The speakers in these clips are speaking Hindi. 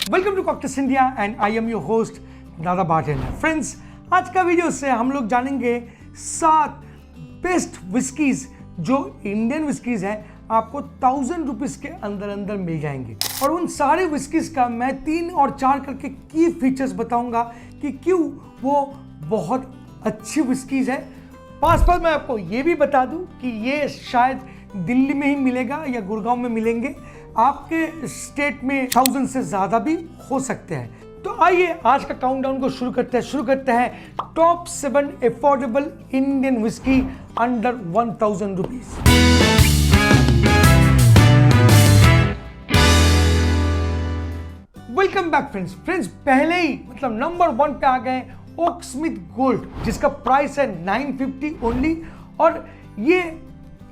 Welcome to cocktails India and I am your host Dada bartender. Friends, आज का वीडियो से हम लोग जानेंगे 7 बेस्ट विस्कीज जो इंडियन विस्कीज हैं, आपको 1000 रुपीज के अंदर अंदर मिल जाएंगे। और उन सारे विस्कीज का मैं 3 और 4 करके की फीचर्स बताऊंगा कि क्यों वो बहुत अच्छी विस्कीज है। पास मैं आपको ये भी बता दूं कि ये शायद दिल्ली में ही मिलेगा या गुड़गांव में मिलेंगे, आपके स्टेट में 1000 से ज़्यादा भी हो सकते हैं। तो आइए आज का काउंटडाउन को शुरू करते हैं top 7 affordable Indian whisky under 1000 rupees. Welcome back friends, पहले ही मतलब नंबर 1 पे आ गए ओकस्मिथ गोल्ड, जिसका प्राइस है 950 ओनली, और ये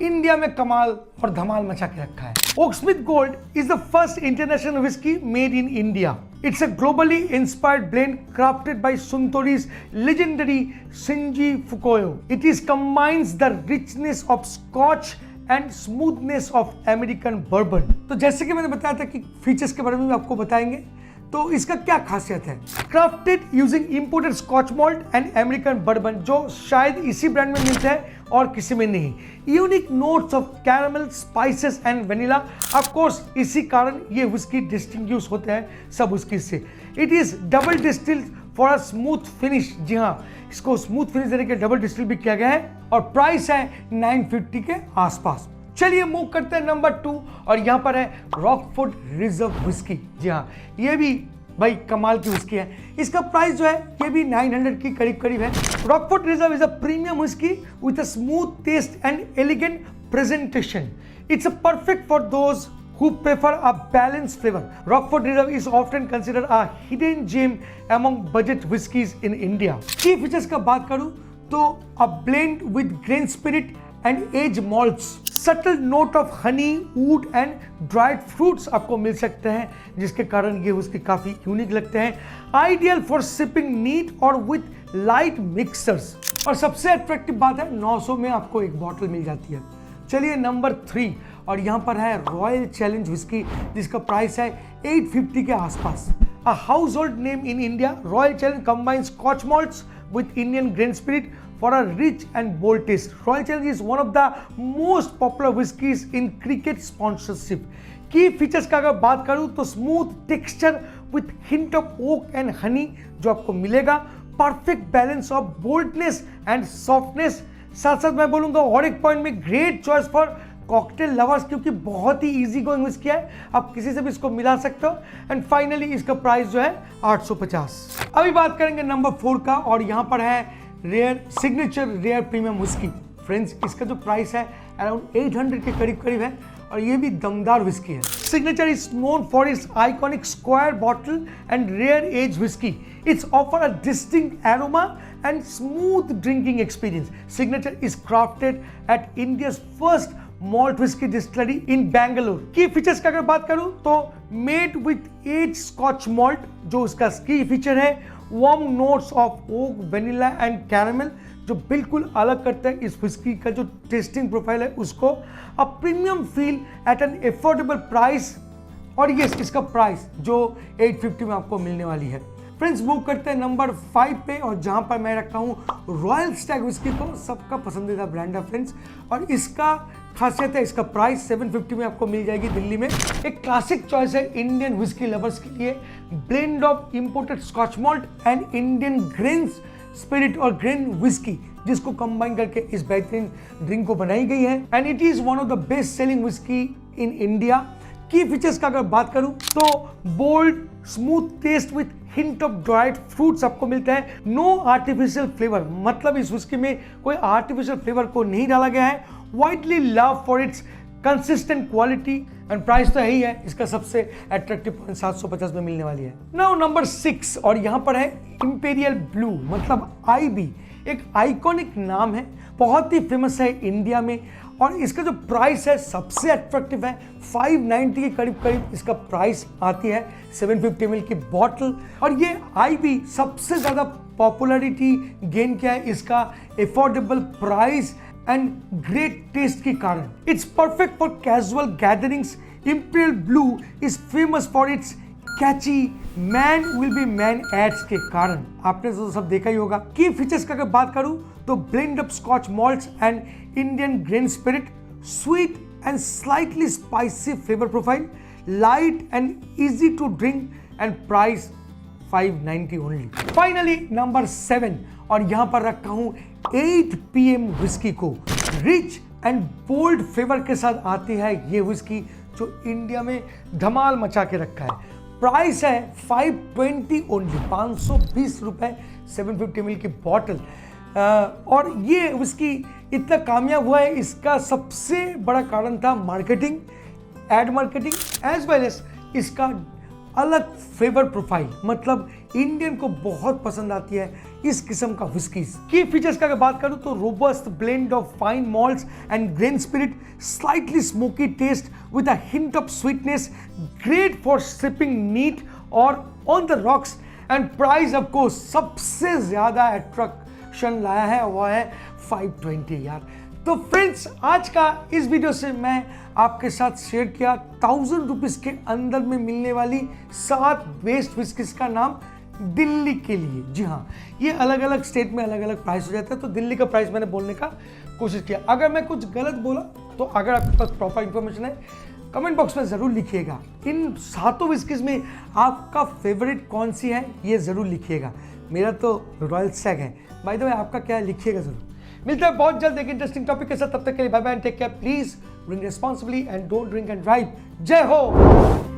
इंडिया में कमाल और धमाल मचा के रखा है। Oaksmith gold is the first international whisky made in India. It's a globally inspired blend crafted by Suntory's legendary Shinji Fukuyo. It combines the richness of Scotch and smoothness of American bourbon. तो जैसे कि मैंने बताया था कि फीचर्स के बारे में भी आपको बताएंगे, तो इसका क्या खासियत है। Crafted using imported Scotch malt and American bourbon, जो शायद इसी ब्रांड में मिलता है और किसी में नहीं। Unique notes of caramel, spices and vanilla. Of course इसी कारण ये विस्की डिस्टिंग्विश होते हैं सब विस्की से। It is double distilled for a smooth finish. जी हाँ, इसको स्मूथ फिनिश देने के डबल डिस्टिल भी किया गया है, और प्राइस है 950 के आसपास। चलिए मूव करते हैं नंबर 2, और यहाँ पर है रॉकफोर्ड रिजर्व विस्की। जी हाँ, ये भी भाई कमाल की विस्की है। इसका प्राइस जो है ये भी 900 की करीब है। Rockford reserve is a premium whisky with a smooth taste and elegant presentation. It's a perfect for those who prefer a balanced flavor. Rockford Reserve is often considered a hidden gem among budget whiskies in India. Key features का बात करूं तो a blend with grain spirit and aged malts, subtle note of honey, wood and dried fruits आपको मिल सकते हैं, जिसके कारण ये whiskey काफी यूनिक लगते हैं। Ideal for sipping neat or with light mixers। और सबसे अट्रैक्टिव बात है 900 में आपको एक बॉटल मिल जाती है। चलिए नंबर 3, और यहाँ पर है रॉयल चैलेंज विस्की, जिसका प्राइस है 850 के आसपास। A household name in India, royal challenge combine Scotch malts with Indian grain spirit for a rich and bold taste. Royal challenge is one of the most popular whiskies in cricket sponsorship. Key features का अगर बात करूँ तो smooth texture with hint of oak and honey जो आपको मिलेगा, perfect balance of boldness and softness. साथ साथ मैं बोलूंगा और एक पॉइंट में great choice for cocktail lovers, क्योंकि बहुत ही इजी गोइंग विस्की है, आप किसी से भी इसको मिला सकते हो। एंड फाइनली इसका प्राइस जो है 850। अभी बात करेंगे नंबर 4 का, और यहाँ पर है rare signature rare premium whisky. Friends, इसका जो प्राइस है अराउंड 800 के करीब है, और ये भी दमदार विस्की है। Signature is known for its iconic square bottle and rare age whisky. It's offer a distinct aroma and smooth drinking experience. Signature is crafted at India's first malt whiskey distillery in Bangalore. की फीचर्स का अगर बात करूं तो made with aged Scotch malt, जो उसका की फीचर है warm notes of oak, vanilla and caramel, जो बिल्कुल अलग करता है इस विस्की का जो टेस्टिंग प्रोफाइल है उसको। A premium feel at an affordable price, और ये इसका प्राइस जो 850 में आपको मिलने वाली है। फ्रेंड्स, मूव करते हैं नंबर 5 पे, और जहां पर मैं रखा हूं रॉयल स्टैग विस्की को, सबका पसंदीदा ब्रांड है फ्रेंड्स। और इसका खासियत है, इसका प्राइस 750 में आपको मिल जाएगी दिल्ली में। एक क्लासिक चॉइस है इंडियन विस्की लवर्स के लिए। Blend of imported Scotch malt and Indian grain spirit और ग्रेन विस्की, जिसको कंबाइन करके इस बेहतरीन ड्रिंक को बनाई गई है। And it is one of the best selling whisky in India. Key features का अगर बात करूं तो bold smooth taste with hint of dried fruits आपको मिलता है। नो आर्टिफिशियल फ्लेवर, मतलब इस विस्की में कोई आर्टिफिशियल फ्लेवर को नहीं डाला गया है। Widely love for its consistent quality, and price तो यही है, इसका सबसे अट्रैक्टिव पॉइंट 750 में मिलने वाली है। नाउ नंबर 6, और यहाँ पर है इंपीरियल ब्लू, मतलब IB, एक आइकॉनिक नाम है, बहुत ही फेमस है इंडिया में, और इसका जो प्राइस है सबसे अट्रैक्टिव है। 590 के करीब इसका प्राइस आती है 750 ml की बॉटल। और ये IB सबसे ज़्यादा पॉपुलैरिटी गेन किया है इसका affordable price and great taste के कारण। It's perfect for casual gatherings. Imperial Blue is famous for its catchy man will be man ads के कारण आपने तो सब देखा ही होगा। की फीचर्स का अगर बात करूं तो blend of Scotch malts and Indian grain spirit, sweet and slightly spicy flavour profile, light and easy to drink and price 590 only. Finally number 7 और यहां पर रखा हूं 8 PM विस्की को। रिच एंड बोल्ड फ्लेवर के साथ आती है ये विस्की जो इंडिया में धमाल मचा के रखा है। प्राइस है 520 ओनली, 520 रुपए 750 ml की बॉटल। और ये विस्की इतना कामयाब हुआ है, इसका सबसे बड़ा कारण था marketing, ad marketing as well as इसका अलग फ्लेवर प्रोफाइल, मतलब इंडियन को बहुत पसंद आती है इस किस्म का विस्कीज। की फीचर्स का अगर बात करूं तो robust blend of fine malts and grain spirit, slightly smoky taste with a hint of sweetness, great for sipping neat और on the rocks, and price of course सबसे ज्यादा अट्रैक्शन लाया है वो है 520 यार। तो फ्रेंड्स आज का इस वीडियो से मैं आपके साथ शेयर किया 1000 रुपीज़ के अंदर में मिलने वाली 7 बेस्ट विस्कीज का नाम दिल्ली के लिए। जी हाँ, ये अलग अलग स्टेट में अलग अलग प्राइस हो जाता है, तो दिल्ली का प्राइस मैंने बोलने का कोशिश किया। अगर मैं कुछ गलत बोला तो अगर आपके पास प्रॉपर इंफॉर्मेशन है कमेंट बॉक्स में ज़रूर लिखिएगा। इन 7 विस्कीज में आपका फेवरेट कौन सी है ये ज़रूर लिखिएगा। मेरा तो रॉयल स्टैग है, बाय द वे आपका क्या है लिखिएगा ज़रूर। मिलता है बहुत जल्द एक इंटरेस्टिंग टॉपिक के साथ, तब तक के लिए bye bye and take care. Please drink responsibly and don't drink and drive. जय हो।